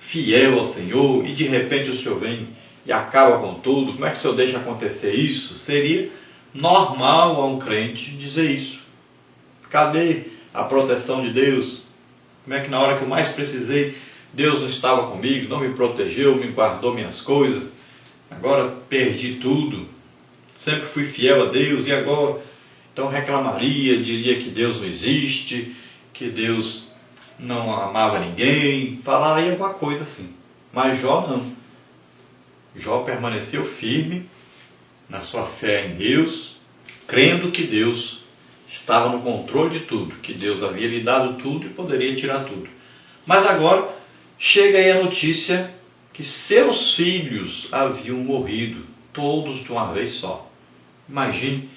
fiel ao Senhor e de repente o Senhor vem e acaba com tudo? Como é que o Senhor deixa acontecer isso? Seria normal a um crente dizer isso. Cadê a proteção de Deus? Como é que na hora que eu mais precisei, Deus não estava comigo, não me protegeu, me guardou minhas coisas? Agora perdi tudo. Sempre fui fiel a Deus e agora? Então reclamaria, diria que Deus não existe, que Deus não amava ninguém, falaria alguma coisa assim. Mas Jó não. Jó permaneceu firme na sua fé em Deus, crendo que Deus estava no controle de tudo, que Deus havia lhe dado tudo e poderia tirar tudo. Mas agora chega aí a notícia que seus filhos haviam morrido, todos de uma vez só. Imagine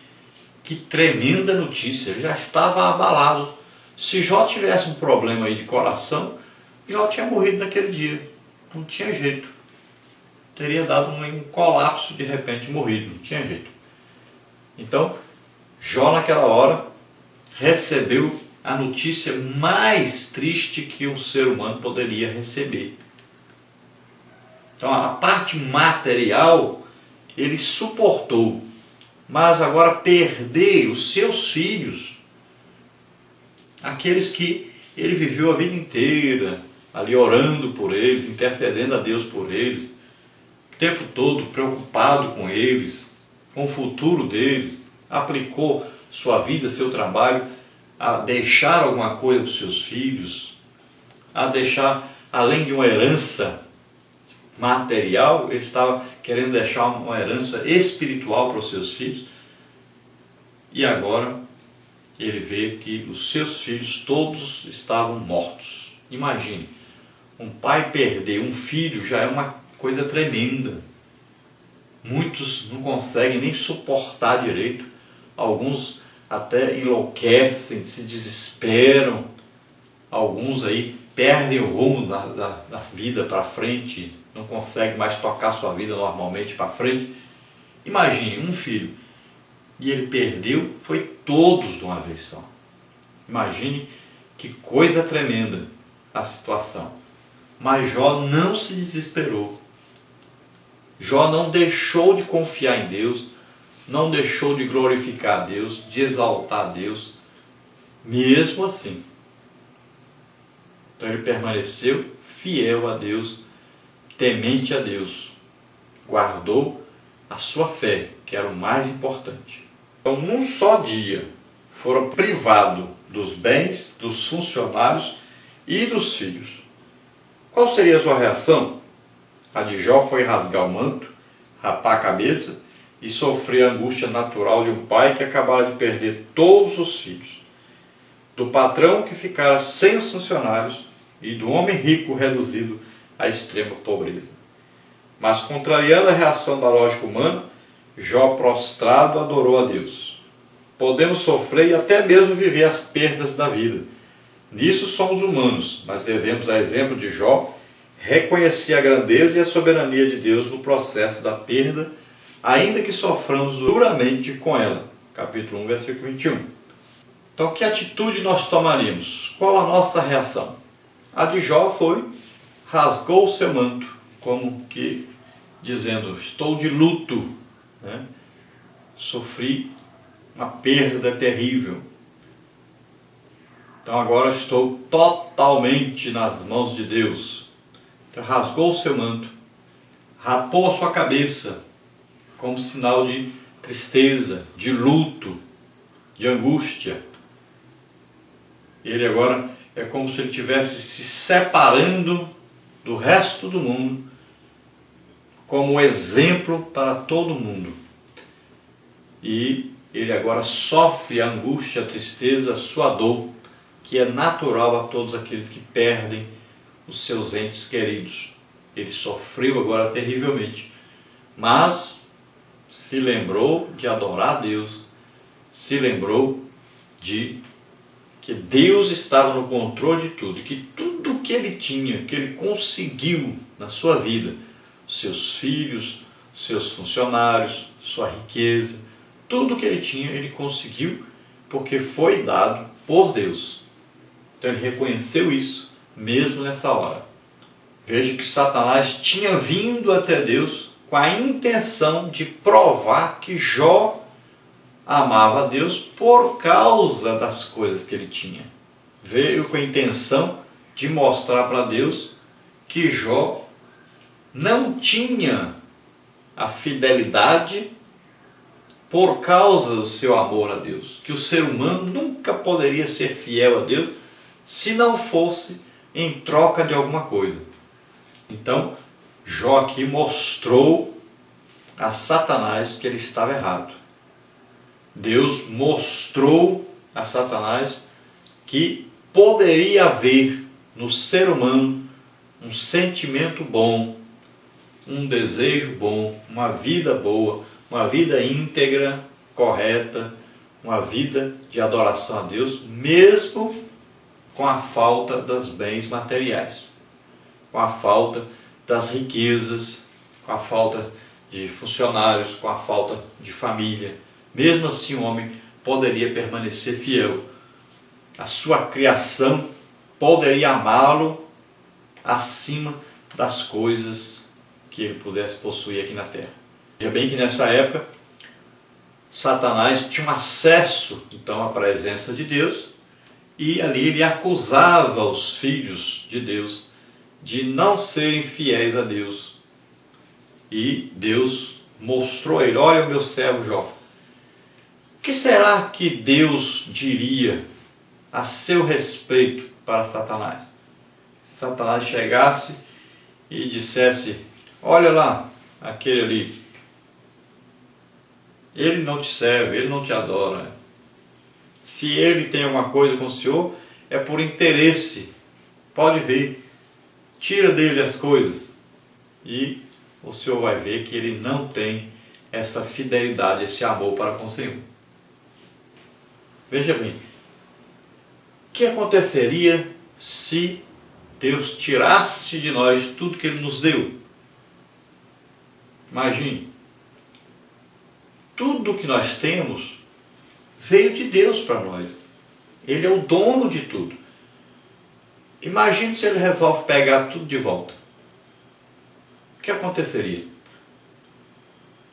que tremenda notícia, ele já estava abalado. Se Jó tivesse um problema aí de coração, Jó tinha morrido naquele dia, não tinha jeito. Teria dado um colapso de repente, morrido, não tinha jeito. Então, Jó naquela hora recebeu a notícia mais triste que um ser humano poderia receber. Então a parte material ele suportou, mas agora perder os seus filhos, aqueles que ele viveu a vida inteira ali orando por eles, intercedendo a Deus por eles, o tempo todo preocupado com eles, com o futuro deles, aplicou sua vida, seu trabalho a deixar alguma coisa para os seus filhos, a deixar, além de uma herança material, ele estava querendo deixar uma herança espiritual para os seus filhos. E agora ele vê que os seus filhos todos estavam mortos. Imagine, um pai perder um filho já é uma coisa tremenda. Muitos não conseguem nem suportar direito, alguns até enlouquecem, se desesperam, alguns aí perdem o rumo da vida para frente, não conseguem mais tocar sua vida normalmente para frente. Imagine um filho, e ele perdeu, foi todos de uma vez só. Imagine que coisa tremenda a situação. Mas Jó não se desesperou. Jó não deixou de confiar em Deus, não deixou de glorificar a Deus, de exaltar a Deus, mesmo assim. Então ele permaneceu fiel a Deus, temente a Deus, guardou a sua fé, que era o mais importante. Então, num só dia, foram privados dos bens, dos funcionários e dos filhos. Qual seria a sua reação? A de Jó foi rasgar o manto, rapar a cabeça e sofrer a angústia natural de um pai que acabara de perder todos os filhos. Do patrão que ficara sem os funcionários e do homem rico reduzido à extrema pobreza. Mas, contrariando a reação da lógica humana, Jó prostrado adorou a Deus. Podemos sofrer e até mesmo viver as perdas da vida. Nisso somos humanos, mas devemos, a exemplo de Jó, reconhecer a grandeza e a soberania de Deus no processo da perda, ainda que soframos duramente com ela. Capítulo 1, versículo 21. Então, que atitude nós tomaríamos? Qual a nossa reação? A de Jó foi, rasgou o seu manto, como que dizendo, estou de luto, né? Sofri uma perda terrível. Então agora estou totalmente nas mãos de Deus. Então, rasgou o seu manto, rapou a sua cabeça, como sinal de tristeza, de luto, de angústia. Ele agora é como se ele estivesse se separando do resto do mundo, como exemplo para todo mundo. E ele agora sofre a angústia, a tristeza, a sua dor, que é natural a todos aqueles que perdem os seus entes queridos. Ele sofreu agora terrivelmente, mas se lembrou de adorar a Deus, se lembrou de que Deus estava no controle de tudo, e que tudo que ele tinha, que ele conseguiu na sua vida, seus filhos, seus funcionários, sua riqueza, tudo que ele tinha, ele conseguiu porque foi dado por Deus. Então ele reconheceu isso mesmo nessa hora. Veja que Satanás tinha vindo até Deus com a intenção de provar que Jó amava a Deus por causa das coisas que ele tinha. Veio com a intenção de mostrar para Deus que Jó não tinha a fidelidade por causa do seu amor a Deus, que o ser humano nunca poderia ser fiel a Deus se não fosse em troca de alguma coisa. Então, Jó aqui mostrou a Satanás que ele estava errado. Deus mostrou a Satanás que poderia haver no ser humano um sentimento bom, um desejo bom, uma vida boa, uma vida íntegra, correta, uma vida de adoração a Deus, mesmo com a falta dos bens materiais, com a falta das riquezas, com a falta de funcionários, com a falta de família. Mesmo assim o homem poderia permanecer fiel. A sua criação poderia amá-lo acima das coisas que ele pudesse possuir aqui na terra. Veja bem que nessa época Satanás tinha um acesso então à presença de Deus, e ali ele acusava os filhos de Deus de não serem fiéis a Deus. E Deus mostrou a ele: olha o meu servo Jó. O que será que Deus diria a seu respeito para Satanás? Se Satanás chegasse e dissesse: olha lá, aquele ali, ele não te serve, ele não te adora. Se ele tem alguma coisa com o Senhor, é por interesse. Pode ver, tira dele as coisas e o Senhor vai ver que ele não tem essa fidelidade, esse amor para com o Senhor. Veja bem, o que aconteceria se Deus tirasse de nós tudo que Ele nos deu? Imagine, tudo que nós temos veio de Deus para nós. Ele é o dono de tudo. Imagine se Ele resolve pegar tudo de volta. O que aconteceria?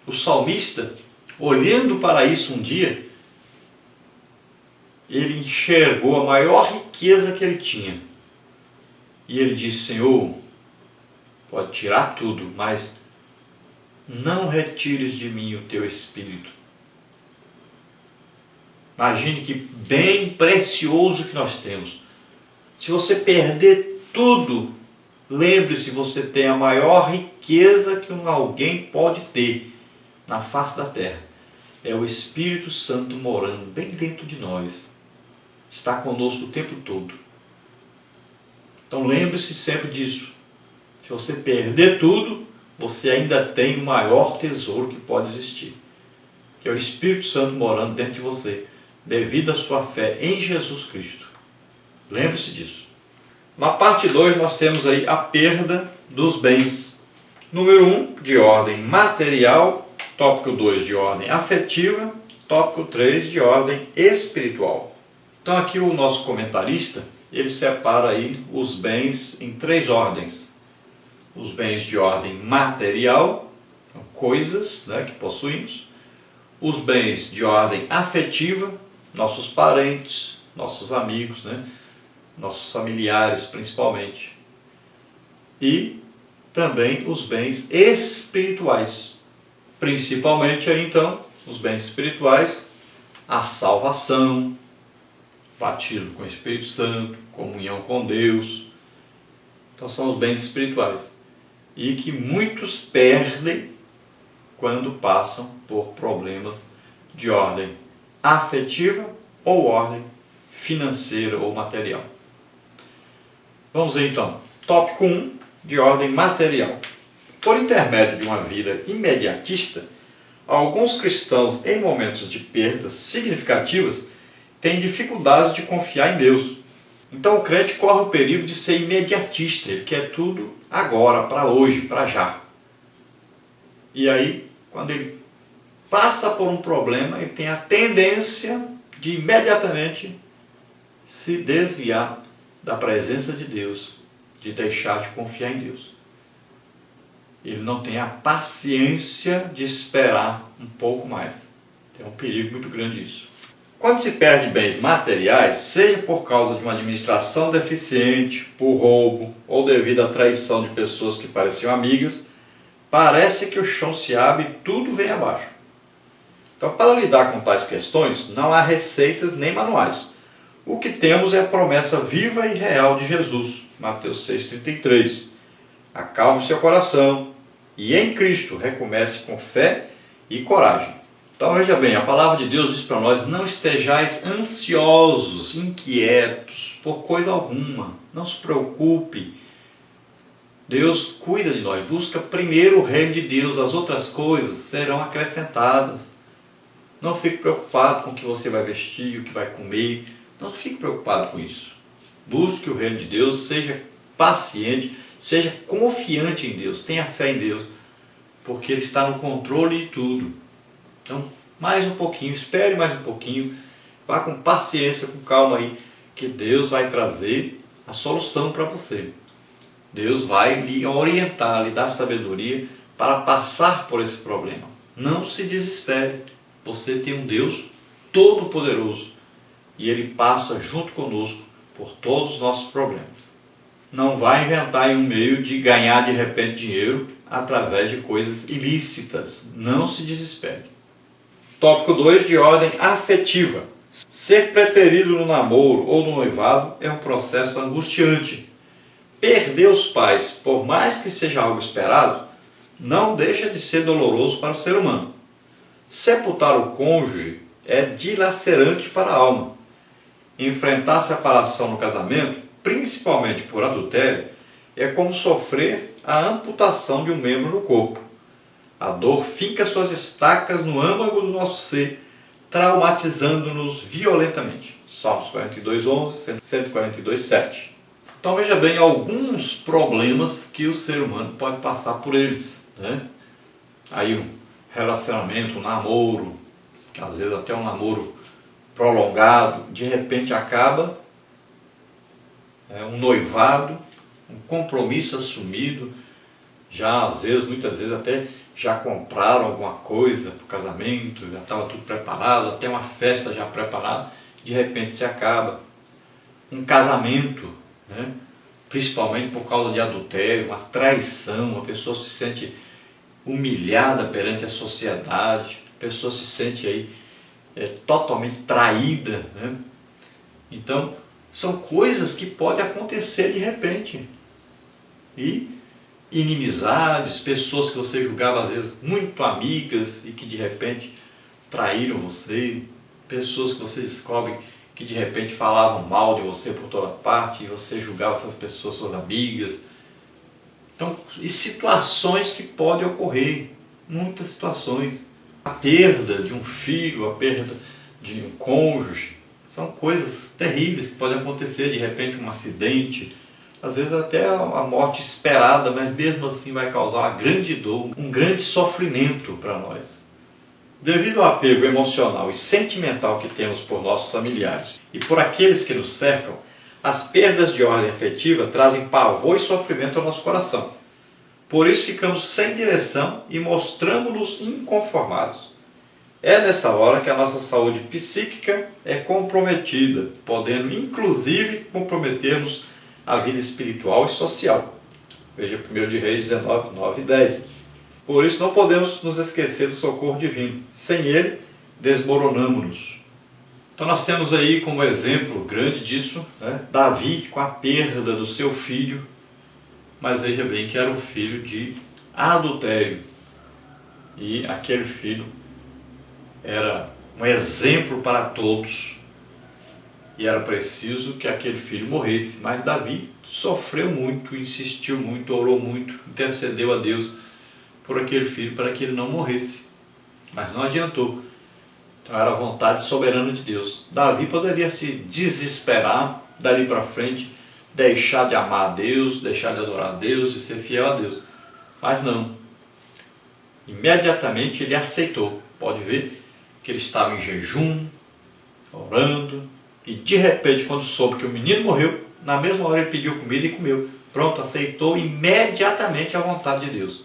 O salmista, olhando para isso um dia, ele enxergou a maior riqueza que ele tinha. E ele disse: Senhor, pode tirar tudo, mas não retires de mim o teu espírito. Imagine que bem precioso que nós temos. Se você perder tudo, lembre-se, você tem a maior riqueza que alguém pode ter na face da terra. É o Espírito Santo morando bem dentro de nós. Está conosco o tempo todo. Então lembre-se sempre disso. Se você perder tudo, você ainda tem o maior tesouro que pode existir, que é o Espírito Santo morando dentro de você, devido à sua fé em Jesus Cristo. Lembre-se disso. Na parte 2 nós temos aí a perda dos bens. Número 1, de ordem material. Tópico 2, de ordem afetiva. Tópico 3, de ordem espiritual. Então aqui o nosso comentarista, ele separa aí os bens em 3 ordens. Os bens de ordem material, coisas, né, que possuímos. Os bens de ordem afetiva, nossos parentes, nossos amigos, né, nossos familiares principalmente. E também os bens espirituais. Principalmente aí então, os bens espirituais, a salvação, batismo com o Espírito Santo, comunhão com Deus. Então são os bens espirituais. E que muitos perdem quando passam por problemas de ordem afetiva ou ordem financeira ou material. Vamos ver então. Tópico 1, de ordem material. Por intermédio de uma vida imediatista, alguns cristãos em momentos de perdas significativas têm dificuldade de confiar em Deus. Então o crente corre o perigo de ser imediatista, ele quer tudo agora, para hoje, para já. E aí, quando ele passa por um problema, ele tem a tendência de imediatamente se desviar da presença de Deus de deixar de confiar em Deus. Ele não tem a paciência de esperar um pouco mais. Tem um perigo muito grande isso. Quando se perde bens materiais, seja por causa de uma administração deficiente, por roubo ou devido à traição de pessoas que pareciam amigas, parece que o chão se abre e tudo vem abaixo. Então, para lidar com tais questões, não há receitas nem manuais. O que temos é a promessa viva e real de Jesus, Mateus 6,33. Acalme seu coração e em Cristo recomece com fé e coragem. Então veja bem, a palavra de Deus diz para nós: não estejais ansiosos, inquietos por coisa alguma. Não se preocupe. Deus cuida de nós. Busca primeiro o reino de Deus. As outras coisas serão acrescentadas. Não fique preocupado com o que você vai vestir, o que vai comer. Não fique preocupado com isso. Busque o reino de Deus. Seja paciente. Seja confiante em Deus. Tenha fé em Deus. Porque Ele está no controle de tudo. Então, mais um pouquinho, espere mais um pouquinho, vá com paciência, com calma aí, que Deus vai trazer a solução para você. Deus vai lhe orientar, lhe dar sabedoria para passar por esse problema. Não se desespere, você tem um Deus todo-poderoso e Ele passa junto conosco por todos os nossos problemas. Não vai inventar um meio de ganhar de repente dinheiro através de coisas ilícitas. Não se desespere. Tópico 2, de ordem afetiva. Ser preterido no namoro ou no noivado é um processo angustiante. Perder os pais, por mais que seja algo esperado, não deixa de ser doloroso para o ser humano. Sepultar o cônjuge é dilacerante para a alma. Enfrentar a separação no casamento, principalmente por adultério, é como sofrer a amputação de um membro no corpo. A dor finca suas estacas no âmago do nosso ser, traumatizando-nos violentamente. Salmos 42:11, 142:7. Então veja bem alguns problemas que o ser humano pode passar por eles, né? Aí um relacionamento, um namoro, que às vezes até um namoro prolongado, de repente acaba, um noivado, um compromisso assumido, já às vezes, muitas vezes até já compraram alguma coisa para o casamento, já estava tudo preparado, até uma festa já preparada, de repente se acaba. Um casamento, né? Principalmente por causa de adultério, uma traição, a pessoa se sente humilhada perante a sociedade, a pessoa se sente aí totalmente traída, né? Então, são coisas que podem acontecer de repente. E inimizades, pessoas que você julgava às vezes muito amigas e que de repente traíram você, pessoas que você descobre que de repente falavam mal de você por toda parte e você julgava essas pessoas suas amigas. Então, e situações que podem ocorrer, muitas situações. A perda de um filho, a perda de um cônjuge, são coisas terríveis que podem acontecer, de repente um acidente, às vezes até a morte esperada, mas mesmo assim vai causar uma grande dor, um grande sofrimento para nós. Devido ao apego emocional e sentimental que temos por nossos familiares e por aqueles que nos cercam, as perdas de ordem afetiva trazem pavor e sofrimento ao nosso coração. Por isso ficamos sem direção e mostramos-nos inconformados. É nessa hora que a nossa saúde psíquica é comprometida, podendo inclusive comprometer-nos a vida espiritual e social. Veja 1 de Reis 19, 9 e 10. Por isso não podemos nos esquecer do socorro divino. Sem ele, desmoronamos-nos. Então nós temos aí como exemplo grande disso, né, Davi com a perda do seu filho, mas veja bem que era um filho de adultério. E aquele filho era um exemplo para todos. E era preciso que aquele filho morresse. Mas Davi sofreu muito, insistiu muito, orou muito, intercedeu a Deus por aquele filho para que ele não morresse. Mas não adiantou. Então era a vontade soberana de Deus. Davi poderia se desesperar dali para frente, deixar de amar a Deus, deixar de adorar a Deus, de ser fiel a Deus. Mas não. Imediatamente ele aceitou. Pode ver que ele estava em jejum, orando, e de repente, quando soube que o menino morreu, na mesma hora ele pediu comida e comeu. Pronto, aceitou imediatamente a vontade de Deus.